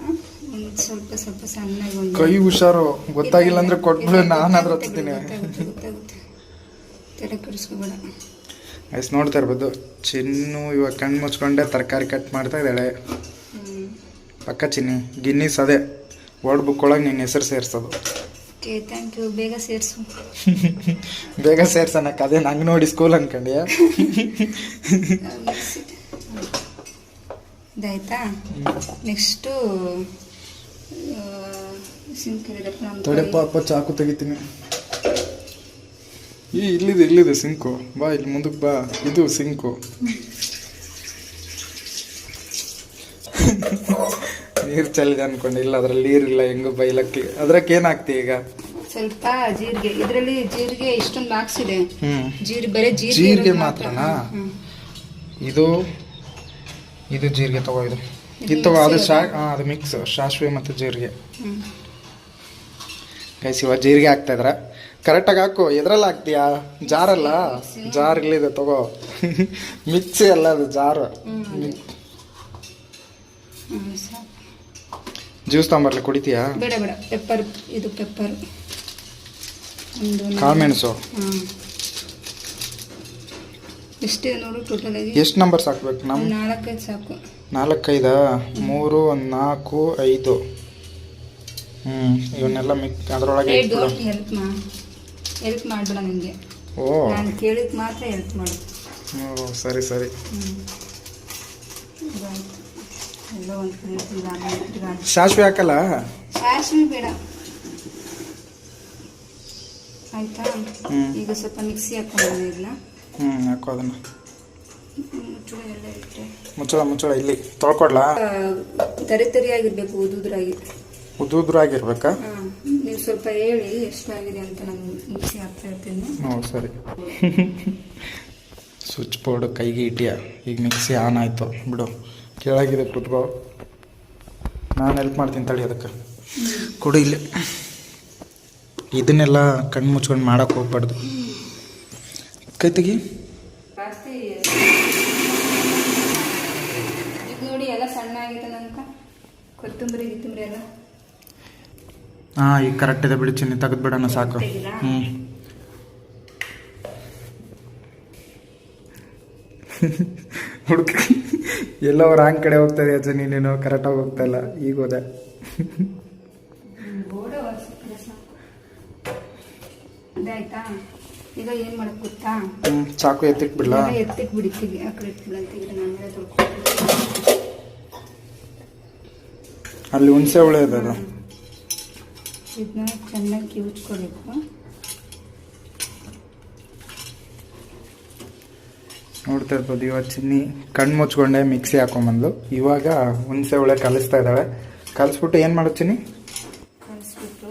ಒಂದು ಸ್ವಲ್ಪ ಸಣ್ಣಗೆ ಒಂದು. ಕೈ ಹುಷಾರು, ಗೊತ್ತಾಗಿಲ್ಲ ಅಂದ್ರೆ ಕೊಟ್ಬಿಡು, ನಾನು ಅದ್ರ ಹಚ್ತೀನಿ. ಗೊತ್ತಾಗುತ್ತೆ, ತಲೆ ಕೆಡಿಸ್ಕೋಬೇಡ. ಅಷ್ಟು ನೋಡ್ತಾ ಇರ್ಬೋದು. ಚಿನ್ನು ಇವಾಗ ಕಣ್ಣು ಮುಚ್ಕೊಂಡೆ ತರಕಾರಿ ಕಟ್ ಮಾಡ್ತಾ ಇದ್ದಾಳೆ. ಪಕ್ಕ ಚಿನ್ನಿ ಗಿನ್ನಿಸ್ ಅದೇ ವರ್ಡ್ ಬುಕ್ ಒಳಗೆ ನಿನ್ನ ಹೆಸರು ಸೇರಿಸೋದು. Okay, thank you. ಬೇಗ ಸೇರಿಸು. ಬೇಗ ಸೇರ್ಸೋಣಕ್ಕೆ ಅದೇ ನಂಗೆ ನೋಡಿ ಸ್ಕೂಲ್ ಅನ್ಕೊಂಡ್ಯಾ? ಇದಾಯ್ತಾ? ನೆಕ್ಸ್ಟು ತಡೆಪ್ಪ ಅಪ್ಪ ಚಾಕು ತೆಗಿತೀನಿ. ಇಲ್ಲಿದೆ ಸಿಂಕು. ಬಾ ಇಲ್ಲಿ ಮುಂದಕ್ಕೆ ಬಾ. ಇದು ಸಿಂಕು. ನೀರು ಚೆಲ್ಲಿದೆ ಅನ್ಕೊಂಡು. ಇಲ್ಲ ಅದ್ರಲ್ಲಿ ನೀರಿಲ್ಲ, ಹೆಂಗು ಬೈಲಕ್ಕೆ. ಅದ್ರಕ್ಕೆ ಏನಾಗ್ತಿ ಈಗ? ಸ್ವಲ್ಪ ಜೀರಿಗೆ. ಇದರಲ್ಲಿ ಜೀರಿಗೆ ಇಷ್ಟೊಂದು ಬಾಕ್ಸ್ ಇದೆ. ಬರೀ ಜೀರಿಗೆ ಮಾತ್ರನಾ? ಇದು ಜೀರಿಗೆ ತಗೋ. ಇದು ತಗೋ. ಅದು ಮಿಕ್ಸ್ ಸಾಸಿವೆ ಮತ್ತು ಜೀರಿಗೆ. ಗೈಸ್ ಇವಾಗ ಜೀರಿಗೆ ಹಾಕ್ತಾ ಇದ್ರ ಕರೆಕ್ಟಾಗಿ ಹಾಕು. ಎದ್ರಲ್ಲಿ ಹಾಕ್ತೀಯಾ? ಜಾರಲ್ಲ, ಜಾರ್ ಇಲ್ಲಿದೆ ತಗೋ. ಮಿಕ್ಸಿ ಅಲ್ಲ ಅದು, ಜಾರು. ಜ್ಯೂಸ್ ತಗೊಂಬರ್ಲಿ, ಕುಡಿತೀಯಾ? ಬೇಡ ಪೆಪ್ಪರ್. ಇದು ಪೆಪ್ಪರ್, ಕಾಳುಮೆಣಸು. ಎಷ್ಟೇ ನೋಡು ಟೋಟಲ್ ಆಗಿ ಎಷ್ಟು ನಂಬರ್ಸ್ ಹಾಕ್ಬೇಕು ನಮ್ಮ 4-5 ಸಾಕು. 4-5 3 1 4 5 ಇವನ್ನೆಲ್ಲ ಅದರೊಳಗೆ ಹೆಲ್ಪ್ ಮಾಡಬೇಡ ನನಗೆ. ಓ ನಾನು ಕೇಳಿದ್ ಮಾತ್ರ ಹೆಲ್ಪ್ ಮಾಡು. ಓ ಸರಿ ಸರಿ. ಎಲ್ಲೋ ಒಂದು ಪ್ಲೇಟ್ ಸಾಸಿವೆ ಹಾಕಲ್ಲ? ಸಾಸಿವೆ ಬೇಡ ಆಯ್ತಾ. ಈಗ ಸ್ವಲ್ಪ ಮಿಕ್ಸಿ ಹಾಕೊಂಡು ಇದನ್ನ ಹಾಕೋ ಅದನ್ನ. ಮುಚ್ಚಳ ಎಲ್ಲ ಇಟ್ಟೆ. ಮುಚ್ಚಳ ಇಲ್ಲಿ ತೊಳ್ಕೊಡ್ಲಾ? ತರಿಯಾಗಿರ್ಬೇಕು, ಉದುದ್ರಾಗಿರ್ಬೇಕಾ? ನೀವು ಸ್ವಲ್ಪ ಹೇಳಿ ಎಷ್ಟಾಗಿದೆ ಅಂತ ನಾನು ಮಿಕ್ಸಿ ಹಾಕ್ತಾ ಇರ್ತೀನಿ. ಹ್ಞೂ ಸರಿ. ಸ್ವಿಚ್ ಬೋರ್ಡ್ ಕೈಗೆ ಇಟ್ಟಿಯ, ಈಗ ಮಿಕ್ಸಿ ಆನ್ ಆಯಿತು ಬಿಡು. ಕೆಳಗಿದೆ ಕೂತ್ಕೋ, ನಾನು ಹೆಲ್ಪ್ ಮಾಡ್ತೀನಿ ತಡಿ. ಅದಕ್ಕೆ ಕೊಡು ಇಲ್ಲಿ. ಇದನ್ನೆಲ್ಲ ಕಣ್ಣು ಮುಚ್ಕೊಂಡು ಮಾಡೋಕೆ ಹೋಗ್ಬಾರ್ದು. ಕೈ ತೆಗಿ. ಜಾಸ್ತಿ ಇದು ನೋಡಿ ಎಲ್ಲ ಸಣ್ಣ ಆಗಿದೆ ನನಕ. ಕೊತ್ತಂಬರಿ ಎಲ್ಲ ಹಾಂ ಈಗ ಕರೆಕ್ಟ್ ಇದೆ ಬಿಡು ಚಿನ್ನಿ, ತೆಗೆದ್ಬಿಡೋಣ ಸಾಕು. ಹುಡುಕ ಎಲ್ಲೋ ರಾಂಗ್ ಕಡೆ ಹೋಗ್ತಾ ಇದೆ ಅಜ್ಜ, ನೀನೇನೋ ಕರೆಕ್ಟಾಗಿ ಹೋಗ್ತಾ ಇಲ್ಲ. ಈಗ ಹೋದೆ. ಇದಾಯ್ತಾ? ಈಗ ಏನ್ ಮಾಡಕ್ ಗೊತ್ತಾ? ಚಾಕು ಎತ್ತಿಟ್ಬಿಡ್ಲಾ? ಎತ್ತಿಕ್ ಬಿಡ್ತೀವಿ. ಆ ಕಡೆ ಇಟ್ಟಿಲ್ಲ ಅಂತಿದ್ರೆ ನಾನು ಮೇಲೆ ತೊಳ್ಕೊಂಡು ಅಲ್ಲಿ ಹುಣಸೆ ಹುಳ ಇದೆ, ಅದು ಇದನ್ನ ಚೆನ್ನಾಗಿ ಕಿವುಚ್ಕೋಬೇಕು. ನೋಡ್ತಾ ಇರ್ಬೋದು. ಇವಾಗ ಚಿನ್ನಿ ಕಣ್ಣು ಮುಚ್ಕೊಂಡೆ ಮಿಕ್ಸಿ ಹಾಕೊಂಬಂದು ಇವಾಗ ಹುಣಸೆ ಹುಳ ಕಲಿಸ್ತಾ ಇದ್ದಾಳೆ. ಕಲಿಸ್ಬಿಟ್ಟು ಏನು ಮಾಡೋದು ಚಿನ್ನಿ? ಕಲಿಸ್ಬಿಟ್ಟು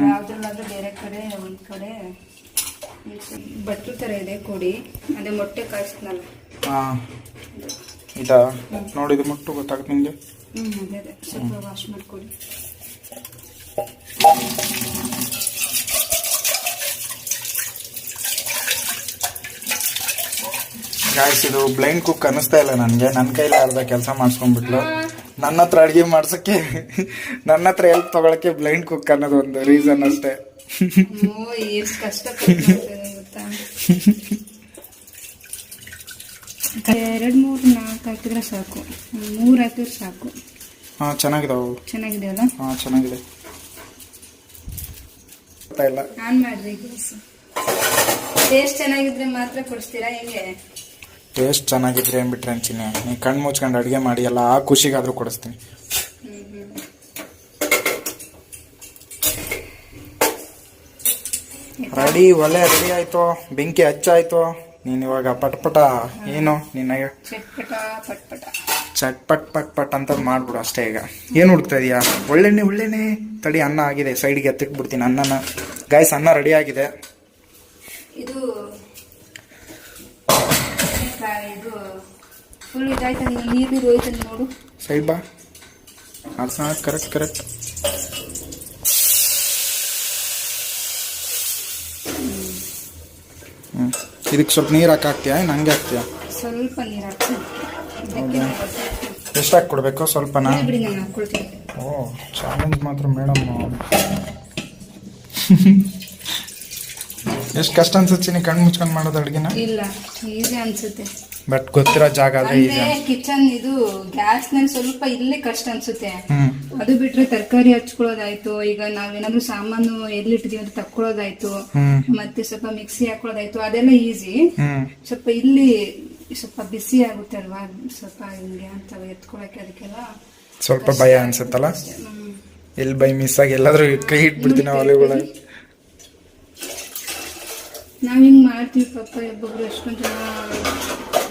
ಯಾವ್ದ್ರಲ್ಲಾದ್ರೂ ಬೇರೆ ಕಡೆ ಒಂದು ಕಡೆ ಬಟ್ಲು ಥರ ಇದೆ ಕೊಡಿ. ಅದೇ ಮೊಟ್ಟೆ ಕಾಯಿಸ್ನಲ್ಲ. ಹಾಂ ಇದಾ ನೋಡಿದು ಮುಟ್ಟು ಗೊತ್ತಾಗುತ್ತೆ ನಿಮಗೆ? ಅದೇ ಸ್ವಲ್ಪ ವಾಶ್ ಮಾಡ್ಕೊಡಿ. ಗಾಯ್ಸ್ ಇದು ಬ್ಲೈಂಡ್ ಕುಕ್ ಅನ್ನಿಸ್ತಾ ಇಲ್ಲ ನನಗೆ. ನನ್ನ ಕೈಲಿ ಅರ್ಧ ಕೆಲಸ ಮಾಡಿಸ್ಕೊಂಡ್ಬಿಟ್ಲು. ನನ್ನ ಹತ್ರ ಅಡುಗೆ ಮಾಡ್ಸೋಕ್ಕೆ, ನನ್ನ ಹತ್ರ ಹೆಲ್ಪ್ ತೊಗೊಳಕ್ಕೆ ಬ್ಲೈಂಡ್ ಕುಕ್ ಅನ್ನೋದು ಒಂದು ರೀಸನ್ ಅಷ್ಟೇ. ಕಷ್ಟ ಗೊತ್ತಾ? 2 3 4 ಹಾಕಿದ್ರೆ ಸಾಕು. 3 ಹಾಕಿದ್ರೆ ಸಾಕು. ಹಾಂ ಚೆನ್ನಾಗಿದಾವು. ಚೆನ್ನಾಗಿದೆ ಅಲ್ಲ? ಹಾಂ ಚೆನ್ನಾಗಿದೆ. ಇಲ್ಲ ಆನ್ ಮಾಡ್ರಿ. ಟೇಸ್ಟ್ ಚೆನ್ನಾಗಿದ್ರೆ ಮಾತ್ರ ಕೊಡಿಸ್ತೀರಾ ಹೆಂಗೆ? ಟೇಸ್ಟ್ ಚೆನ್ನಾಗಿದ್ರೆ ಏನ್ಬಿಟ್ರೆ ಅಂಚಿನಿ, ನೀ ಕಣ್ಣು ಮುಚ್ಕೊಂಡು ಅಡುಗೆ ಮಾಡಿ ಎಲ್ಲ ಆ ಖುಷಿಗಾದ್ರೂ ಕೊಡಿಸ್ತೀನಿ. ರೆಡಿ, ಒಲೆ ರೆಡಿ ಆಯ್ತು, ಬೆಂಕಿ ಹಚ್ಚಾಯ್ತು. ನೀನು ಇವಾಗ ಪಟ್ಪಟ ಏನು ನಿನಗೆ ಚಟ್ಪಟ್ ಪಟ್ ಪಟ್ ಅಂತ ಮಾಡ್ಬಿಡು ಅಷ್ಟೇ. ಈಗ ಏನು ಹುಡುಕ್ತಾ ಇದೀಯಾ? ಒಳ್ಳೆಣ್ಣೆ ತಡಿ. ಅನ್ನ ಆಗಿದೆ, ಸೈಡ್ಗೆ ಎತ್ತಿಟ್ಬಿಡ್ತೀನಿ ಅನ್ನನ. ಗಾಯ್ಸ್ ಅನ್ನ ರೆಡಿ ಆಗಿದೆ. ಇದು ಫುಲ್ ಇದಾಯ್ತು. ನೀರು ಹೋಯ್ತು ನೋಡು. ಸೈಡ್ ಬಾ. ಕರೆಕ್ಟ್. ಇದಕ್ಕೆ ಸ್ವಲ್ಪ ನೀರು ಹಾಕ್ತೀಯಾ? ಹಂಗೆ ಹಾಕ್ತೀಯಾ? ಸ್ವಲ್ಪ ನೀರು ಹಾಕ್ತೀನಿ. ಎಷ್ಟು ಹಾಕಿ ಕೊಡಬೇಕು? ಸ್ವಲ್ಪನಾ? ಬಿಡಿ, ನಾನು ಹಾಕ್ಕೊಳ್ತೀನಿ. ಓ ಚಾಲೆಂಜ್ ಮಾತ್ರ ಮೇಡಮ್. ಎಷ್ಟು ಕಷ್ಟ ಅನ್ಸುತ್ತೆ ಕಣ್ಣು ಮುಚ್ಕೊಂಡು ಮಾಡೋದು ಅಡುಗೆನ? ಇಲ್ಲ, ಈಸಿ ಅನ್ಸುತ್ತೆ. ಬಟ್ ಗೊತ್ತಿರೋ ಜಾಗ ಆದ್ರೆ ಈಸಿ. ಕಿಚನ್ ಇದು ಗ್ಯಾಸ್ ನಲ್ಲಿ ಸ್ವಲ್ಪ ಇಲ್ಲೇ ಕಷ್ಟ ಅನ್ಸುತ್ತೆ. ಅದು ಬಿಟ್ರೆ ತರಕಾರಿ ಹಚ್ಕೊಳ್ಳೋದಾಯ್ತು, ಈಗ ನಾವೇನಾದ್ರೂ ಸಾಮಾನು ಎಲ್ಲಿಟ್ಟಿದೀವಿ ಅಂತ ತಕ್ಕೊಳ್ಳೋದಾಯ್ತು, ಮತ್ತೆ ಸ್ವಲ್ಪ ಮಿಕ್ಸಿ ಹಾಕೊಳ್ಳೋದಾಯ್ತು, ಅದೆಲ್ಲ ಈಸಿ. ಸ್ವಲ್ಪ ಇಲ್ಲಿ ಸ್ವಲ್ಪ ಬಿಸಿ ಆಗುತ್ತೆ ಅಲ್ವಾ, ಸ್ವಲ್ಪ ಹಿಂಗೆ ಅಂತ ಎತ್ಕೊಳಕ್ಕೆ ಅದಕ್ಕೆಲ್ಲ ಸ್ವಲ್ಪ ಭಯ ಅನ್ಸುತ್ತಲ್ಲ. ಎಲ್ಲಿ ಬೈ ಮಿಸ್ ಆಗಿ ಎಲ್ಲಾದ್ರೂ ಕೈ ಇಟ್ಬಿಡ್ತೀನಿ ಒಲೆಗಳ. ನಾವ್ ಹಿಂಗ್ ಮಾಡ್ತೀವಿ ಪಾಪ. ಒಬ್ಬೊಬ್ರು ಎಷ್ಟೊಂದು ಜನ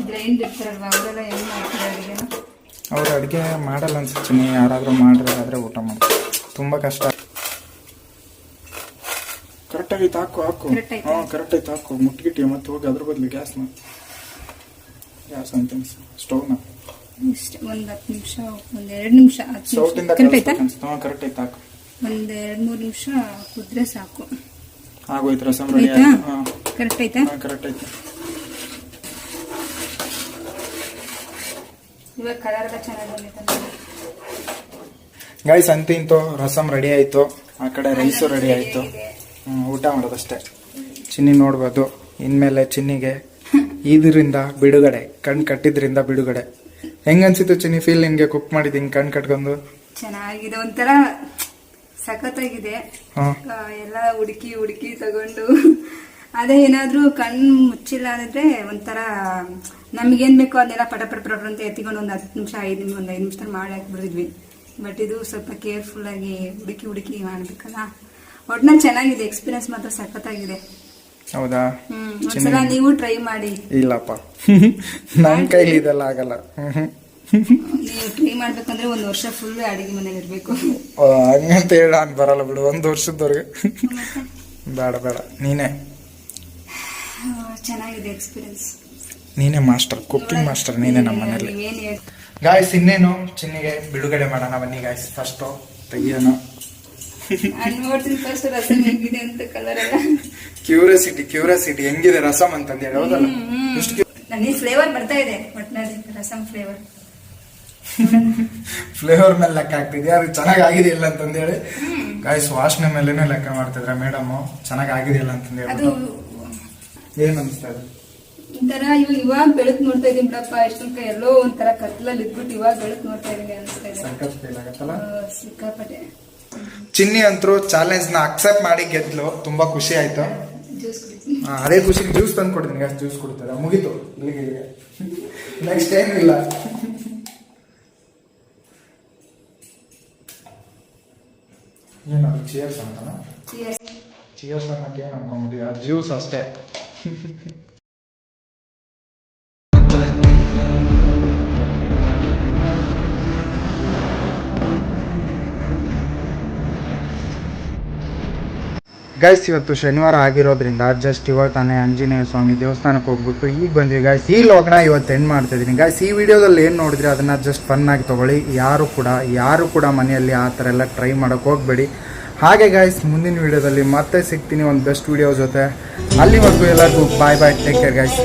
ಗ್ರೈಂಡ್ ಇರ್ತಾರಲ್ವಾ, ಅವರೆಲ್ಲ ಹೆಂಗ್ ಮಾಡ್ತಾರೆ ಅಡುಗೆನ? ಅವ್ರು ಅಡುಗೆ ಮಾಡಲ್ಲ ಅನ್ಸುತ್ತೆ. ನೀವು ಯಾರಾದ್ರೂ ಮಾಡಿದ್ರೆ ಊಟ ಮಾಡಿ ತುಂಬಾ ಕಷ್ಟ. ಕರೆಕ್ಟಾಗಿ ಹಾಕು. ಹಾಂ ಕರೆಕ್ಟ್ ಆಯ್ತು ಹಾಕು. ಮುಟ್ಗಿಟ್ಟಿ ಮತ್ತೆ ಹೋಗಿ ಅದ್ರ ಬದಲು ಗ್ಯಾಸ್ ಅಂತ ಸ್ಟವ್ನ ಇಷ್ಟ ಒಂದು 10 ನಿಮಿಷ, ಒಂದು 2 ನಿಮಿಷ. ಕರೆಕ್ಟ್ ಆಯ್ತಾ? ಕರೆಕ್ಟ್ ಆಯ್ತು ಹಾಕು. ಒಂದು 2-3 ನಿಮಿಷ ಕುದ್ರೆ ಸಾಕು. ಆಗೋಯ್ತು. ರಸಮ್ ರೆಡಿ ಆಯ್ತಾ? ಕರೆಕ್ಟ್ ಆಯ್ತಾ? ಕರೆಕ್ಟ್ ಆಯ್ತು. ಇವಾಗ ಕಲರ್ ಎಲ್ಲ ಚೆನ್ನಾಗಿ ಬಂದಿತ್ತು. ಗಾಯ್ಸ್ ಅಂತೂ ರಸಮ್ ರೆಡಿ ಆಯ್ತು, ಆ ಕಡೆ ರೈಸು ರೆಡಿ ಆಯ್ತು. ಊಟ ಮಾಡೋದಷ್ಟೇ. ಚಿನ್ನಿ ನೋಡ್ಬೋದು. ಇನ್ಮೇಲೆ ಚಿನ್ನಿಗೆ ಇದರಿಂದ ಬಿಡುಗಡೆ, ಕಣ್ ಕಟ್ಟಿದ್ರಿಂದ ಬಿಡುಗಡೆ. ಹೆಂಗನ್ಸಿತ್ತು ಚಿನ್ನಿ ಫೀಲ್ ನಿನ್ಗೆ ಕುಕ್ ಮಾಡಿದ್ ಹಿಂಗ್ ಕಣ್ ಕಟ್ಕೊಂಡು? ಚೆನ್ನಾಗಿದೆ, ಒಂಥರ ಸಖತ್ತಾಗಿದೆ. ಎಲ್ಲ ಹುಡುಕಿ ತಗೊಂಡು ಅದೇ ಏನಾದ್ರೂ ಕಣ್ಣು ಮುಚ್ಚಿಲ್ಲ ಅಂದ್ರೆ ಒಂಥರ ನಮ್ಗೇನ್ ಬೇಕೋ ಅದನ್ನೆಲ್ಲ ಪಟ ಅಂತ ಎತ್ತಿಕೊಂಡು ಒಂದು 10 ನಿಮಿಷ 5 ನಿಮಿಷದಲ್ಲಿ ಮಾಡಿ ಹಾಕ್ಬಿಡಿದ್ವಿ. ಬಟ್ ಇದು ಸ್ವಲ್ಪ ಕೇರ್ಫುಲ್ ಆಗಿ ಹುಡುಕಿ ಮಾಡ್ಬೇಕಲ್ಲ. ಒಟ್ನಲ್ಲಿ ಚೆನ್ನಾಗಿದೆ, ಎಕ್ಸ್ಪೀರಿಯನ್ಸ್ ಮಾತ್ರ ಸಖತ್ತಾಗಿದೆ. ಹೌದಾ? ಒಂದ್ಸಲ ನೀವು ಟ್ರೈ ಮಾಡಿ. ಇಲ್ಲಪ್ಪ, ನನ್ ಕೈಲಿ ಇದೆಲ್ಲ ಆಗಲ್ಲ. ನೀವು ಟ್ರೈ ಮಾಡ್ಬೇಕಂದ್ರೆ 1 ವರ್ಷ ಫುಲ್ ಅಡಿಗೆ ಮನೇಲಿ ಇರ್ಬೇಕು. ಹಂಗಂತ ಹೇಳ ನಾನು ಬರಲ್ಲ ಬಿಡು 1 ವರ್ಷದವರೆಗೆ. ಬೇಡ ನೀನೇ ಚೆನ್ನಾಗಿದೆ ಎಕ್ಸ್ಪೀರಿಯನ್ಸ್. ನೀನೇ ಮಾಸ್ಟರ್, ಕುಕಿಂಗ್ ಮಾಸ್ಟರ್ ನೀನೇ ನಮ್ಮ ಮನೇಲಿ. ಗಾಯ್ಸ್ ಇನ್ನೇನು ಚಿನ್ನಿಗೆ ಬಿಡುಗಡೆ ಮಾಡೋಣ ಬನ್ನಿ ಗಾಯ್ಸ್. ಫಸ್ಟ್ ತೆಗಿಯೋಣ. ನೋಡ್ತೀನಿ ಫಸ್ಟ್ ರಸಮ್ ಹೆಂಗಿದೆ ಅಂತ, ಕಲರ್ ಎಲ್ಲ. ಕ್ಯೂರಿಯಾಸಿಟಿ ಹೆಂಗಿದೆ ರಸಮ್ ಅಂತಂದು ಹೇಳಿ. ಹೌದಲ್ಲ? ನನಗೆ ಫ್ಲೇವರ್ ಬರ್ತಾ ಇದೆ ಒಟ್ಟಿನಲ್ಲಿ, ರಸಮ್ ಫ್ಲೇವರ್ ಮೇಲೆ ಲೆಕ್ಕ ಆಗ್ತಿದೆ, ಅದು ಚೆನ್ನಾಗಿ ಆಗಿದೆ ಇಲ್ಲ ಅಂತಂದು ಹೇಳಿ. ಗಾಯ್ಸ್ ವಾಸನೆ ಮೇಲೇನೆ ಲೆಕ್ಕ ಮಾಡ್ತಿದ್ರ ಮೇಡಮ್, ಚೆನ್ನಾಗಿ ಆಗಿದೆಯಲ್ಲ ಅಂತಂದು ಹೇಳಿ. ಏನ್ ಅನಿಸ್ತಾ ಇದೆ? ಒಂಥರ ಇವಾಗ ಬೆಳಕ್ ನೋಡ್ತಾ ಇದೀನಿ ಬಿಡಪ್ಪ. ಎಷ್ಟೊಂದು ಎಲ್ಲೋ ಒಂಥರ ಕತ್ಲಲ್ಲಿ ಇದ್ಬಿಟ್ಟು ಇವಾಗ ಬೆಳಕ್ ನೋಡ್ತಾ ಇದೀನಿ ಅನಿಸ್ತಾ ಇದೆ. ಸಿಕ್ಕಾಪಟ್ಟೆ. ಚಿನ್ನಿ ಅಂತರೂ ಚಾಲೆಂಜ್ ನ ಅಕ್ಸೆಪ್ಟ್ ಮಾಡಿ ಗೆದ್ಲು, ತುಂಬಾ ಖುಷಿ ಆಯ್ತು. ಜ್ಯೂಸ್ ಅದೇ ಖುಷಿಗೆ ಜ್ಯೂಸ್ ತಂದು ಕೊಡ್ತೀನಿ. ಗಾಯ್ಸ್ ಜ್ಯೂಸ್ ಕೊಡ್ತಾರೆ, ಮುಗೀತು ಇಲ್ಲಿಗೆ. ನೆಕ್ಸ್ಟ್ ಏನಿಲ್ಲ. ಏನದು ಚಿಯರ್ಸ್ ಅಂತನಾ? ಚಿಯರ್ಸ್ ಅನ್ನಕ್ಕೆ ಏನು ಅನ್ಕೊಂಬಿಡಿ, ಅದು ಜ್ಯೂಸ್ ಅಷ್ಟೇ. ಗೈಸ್ ಇವತ್ತು ಶನಿವಾರ ಆಗಿರೋದ್ರಿಂದ ಜಸ್ಟ್ ಇವಾಗ ತಾನೇ ಆಂಜನೇಯ ಸ್ವಾಮಿ ದೇವಸ್ಥಾನಕ್ಕೆ ಹೋಗ್ಬಿಟ್ಟು ಈಗ ಬಂದ್ವಿ ಗಾಯ್ಸ್. ಈ ಲಾಗ್ನ ಇವತ್ತು ಎಂಡ್ ಮಾಡ್ತಾ ಇದ್ದೀನಿ ಗಾಯ್ಸ್. ಈ ವಿಡಿಯೋದಲ್ಲಿ ಏನು ನೋಡಿದ್ರೆ ಅದನ್ನು ಜಸ್ಟ್ ಫನ್ನಾಗಿ ತೊಗೊಳ್ಳಿ. ಯಾರು ಕೂಡ ಮನೆಯಲ್ಲಿ ಆ ಥರ ಎಲ್ಲ ಟ್ರೈ ಮಾಡೋಕ್ಕೆ ಹೋಗಬೇಡಿ. ಹಾಗೆ ಗಾಯ್ಸ್ ಮುಂದಿನ ವಿಡಿಯೋದಲ್ಲಿ ಮತ್ತೆ ಸಿಗ್ತೀನಿ ಒಂದು ಬೆಸ್ಟ್ ವಿಡಿಯೋ ಜೊತೆ. ಅಲ್ಲಿವರೆಗೂ ಎಲ್ಲರಿಗೂ ಬಾಯ್ ಟೇಕ್ ಕೇರ್ ಗಾಯ್ಸ್.